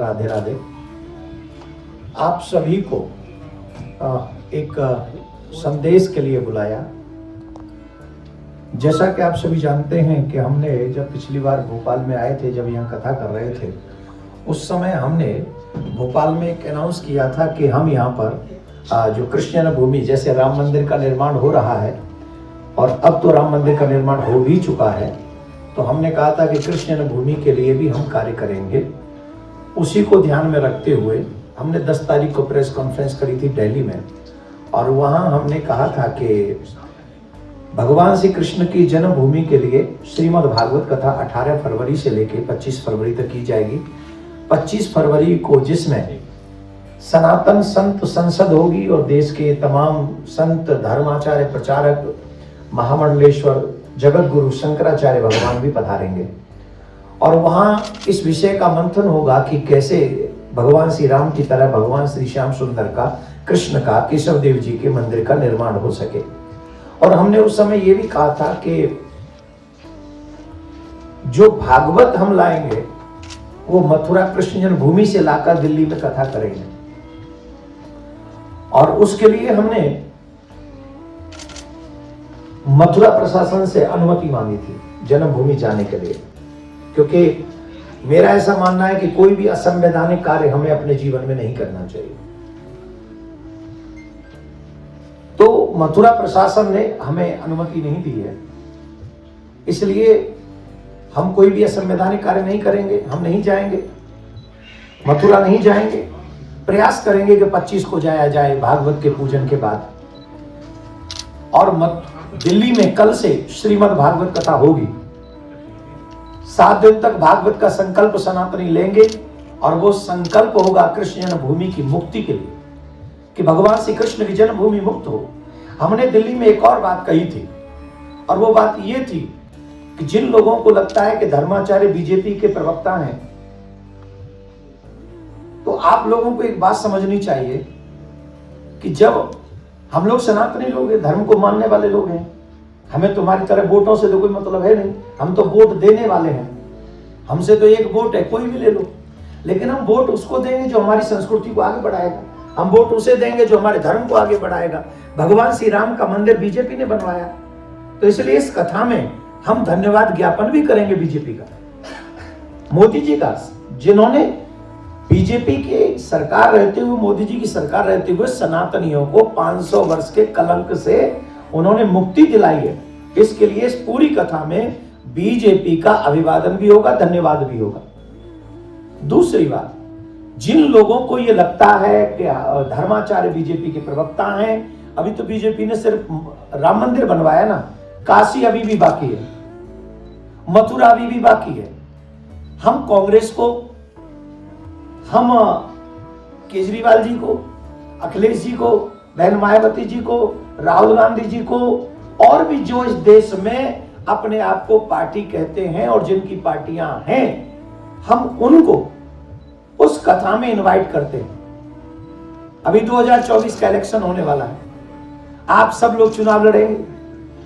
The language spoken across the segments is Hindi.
राधे राधे। आप सभी को एक संदेश के लिए बुलाया। जैसा कि आप सभी जानते हैं कि हमने जब पिछली बार भोपाल में आए थे, जब यहाँ कथा कर रहे थे, उस समय हमने भोपाल में एक अनाउंस किया था कि हम यहाँ पर जो कृष्ण भूमि, जैसे राम मंदिर का निर्माण हो रहा है और अब तो राम मंदिर का निर्माण हो भी चुका है, तो हमने कहा था कि कृष्ण भूमि के लिए भी हम कार्य करेंगे। उसी को ध्यान में रखते हुए हमने 10 तारीख को प्रेस कॉन्फ्रेंस करी थी दिल्ली में, और वहाँ हमने कहा था कि भगवान श्री कृष्ण की जन्मभूमि के लिए श्रीमद् भागवत कथा 18 फरवरी से लेकर 25 फरवरी तक की जाएगी। 25 फरवरी को जिसमें सनातन संत संसद होगी और देश के तमाम संत, धर्माचार्य, प्रचारक, महामंडलेश्वर, जगत गुरु शंकराचार्य भगवान भी पधारेंगे, और वहाँ इस विषय का मंथन होगा कि कैसे भगवान श्री राम की तरह भगवान श्री श्याम सुंदर का, कृष्ण का, केशव देव जी के मंदिर का निर्माण हो सके। और हमने उस समय ये भी कहा था कि जो भागवत हम लाएंगे वो मथुरा कृष्ण जन्मभूमि से लाकर दिल्ली में कथा करेंगे, और उसके लिए हमने मथुरा प्रशासन से अनुमति मांगी थी जन्मभूमि जाने के लिए, क्योंकि मेरा ऐसा मानना है कि कोई भी असंवैधानिक कार्य हमें अपने जीवन में नहीं करना चाहिए। तो मथुरा प्रशासन ने हमें अनुमति नहीं दी है, इसलिए हम कोई भी असंवैधानिक कार्य नहीं करेंगे, हम नहीं जाएंगे, मथुरा नहीं जाएंगे। प्रयास करेंगे कि 25 को जाया जाए भागवत के पूजन के बाद, और दिल्ली में कल से श्रीमद् भागवत कथा होगी। 7 दिन तक भागवत का संकल्प सनातनी लेंगे, और वो संकल्प होगा कृष्ण जन्मभूमि की मुक्ति के लिए, कि भगवान श्री कृष्ण की जन्मभूमि मुक्त हो। हमने दिल्ली में एक और बात कही थी, और वो बात ये थी कि जिन लोगों को लगता है कि धर्माचार्य बीजेपी के प्रवक्ता हैं, तो आप लोगों को एक बात समझनी चाहिए कि जब हम लोग सनातनी लोग हैं, धर्म को मानने वाले लोग हैं, हमें तुम्हारी तरह वोटों से तो कोई मतलब है नहीं, हम तो वोट देने वाले हैं। हमसे तो एक वोट है, कोई भी ले लो, लेकिन हम वोट उसको देंगे जो हमारी संस्कृति को आगे बढ़ाएगा, हम वोट उसे देंगे जो हमारे धर्म को आगे बढ़ाएगा। भगवान श्री राम का मंदिर बीजेपी ने बनवाया, तो इसलिए इस कथा में हम धन्यवाद ज्ञापन भी करेंगे बीजेपी का, मोदी जी का, जिन्होंने बीजेपी की सरकार रहते हुए, मोदी जी की सरकार रहते हुए सनातनियों को 500 वर्ष के कलंक से उन्होंने मुक्ति दिलाई है। इसके लिए इस पूरी कथा में बीजेपी का अभिवादन भी होगा, धन्यवाद भी होगा। दूसरी बात, जिन लोगों को ये लगता है कि धर्माचार्य बीजेपी के प्रवक्ता हैं, अभी तो बीजेपी ने सिर्फ राम मंदिर बनवाया ना, काशी अभी भी बाकी है, मथुरा अभी भी बाकी है। हम कांग्रेस को, हम केजरीवाल जी को, अखिलेश जी को, बहन मायावती जी को, राहुल गांधी जी को, और भी जो इस देश में अपने आप को पार्टी कहते हैं और जिनकी पार्टियां हैं, हम उनको उस कथा में इनवाइट करते हैं। अभी 2024 का इलेक्शन होने वाला है, आप सब लोग चुनाव लड़ेंगे,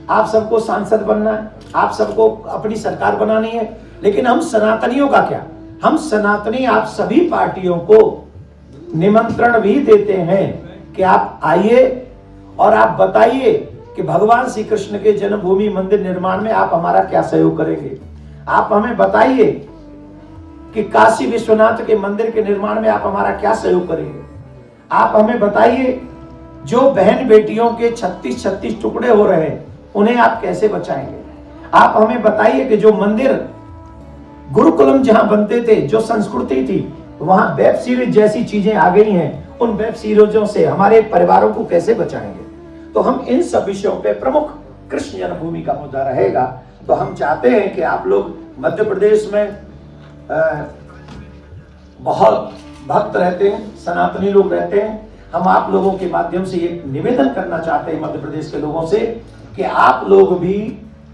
आप सबको सांसद बनना है, आप सबको अपनी सरकार बनानी है, लेकिन हम सनातनियों का क्या? हम सनातनी आप सभी पार्टियों को निमंत्रण भी देते हैं कि आप आइए और आप बताइए कि भगवान श्री कृष्ण के जन्मभूमि मंदिर निर्माण में आप हमारा क्या सहयोग करेंगे। आप हमें बताइए कि काशी विश्वनाथ के मंदिर के निर्माण में आप हमारा क्या सहयोग करेंगे। आप हमें बताइए जो बहन बेटियों के 36 टुकड़े हो रहे हैं, उन्हें आप कैसे बचाएंगे। आप हमें बताइए कि जो मंदिर गुरुकुलम जहां बनते थे, जो संस्कृति थी, वहां वेब सीरीज जैसी चीजें आ गई हैं, उन वेब सीरीजों से हमारे परिवारों को कैसे बचाएंगे। तो हम इन सब विषयों पे, प्रमुख कृष्ण जन्मभूमि का मुद्दा रहेगा। तो हम चाहते हैं कि आप लोग, मध्य प्रदेश में बहुत भक्त रहते हैं, सनातनी लोग रहते हैं, हम आप लोगों के माध्यम से ये निवेदन करना चाहते हैं मध्य प्रदेश के लोगों से कि आप लोग भी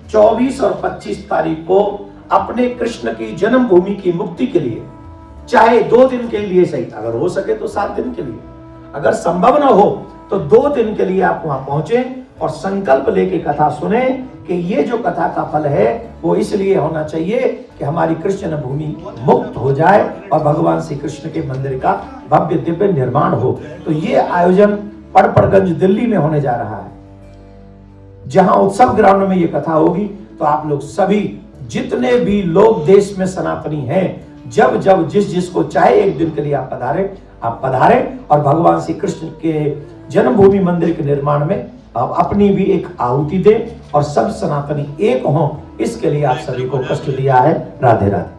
24 और 25 तारीख को अपने कृष्ण की जन्मभूमि की मुक्ति के लिए, चाहे 2 दिन के लिए सही, अगर हो सके तो 7 दिन के लिए, अगर संभव ना हो तो 2 दिन के लिए आप वहां पहुंचे और संकल्प लेके कथा सुने कि ये जो कथा का फल है वो इसलिए होना चाहिए कि हमारी कृष्ण भूमि मुक्त हो जाए और भगवान श्री कृष्ण के मंदिर का भव्य दिव्य निर्माण हो। तो ये आयोजन पड़पड़गंज दिल्ली में होने जा रहा है, जहां उत्सव ग्राउंड में ये कथा होगी। तो आप लोग सभी जितने भी लोग देश में सनातनी हैं, जब जब जिसको चाहे एक दिन के लिए आप पधारें और भगवान श्री कृष्ण के जन्मभूमि मंदिर के निर्माण में आप अपनी भी एक आहुति दें और सब सनातनी एक हों, इसके लिए आप सभी को कष्ट दिया है। राधे राधे।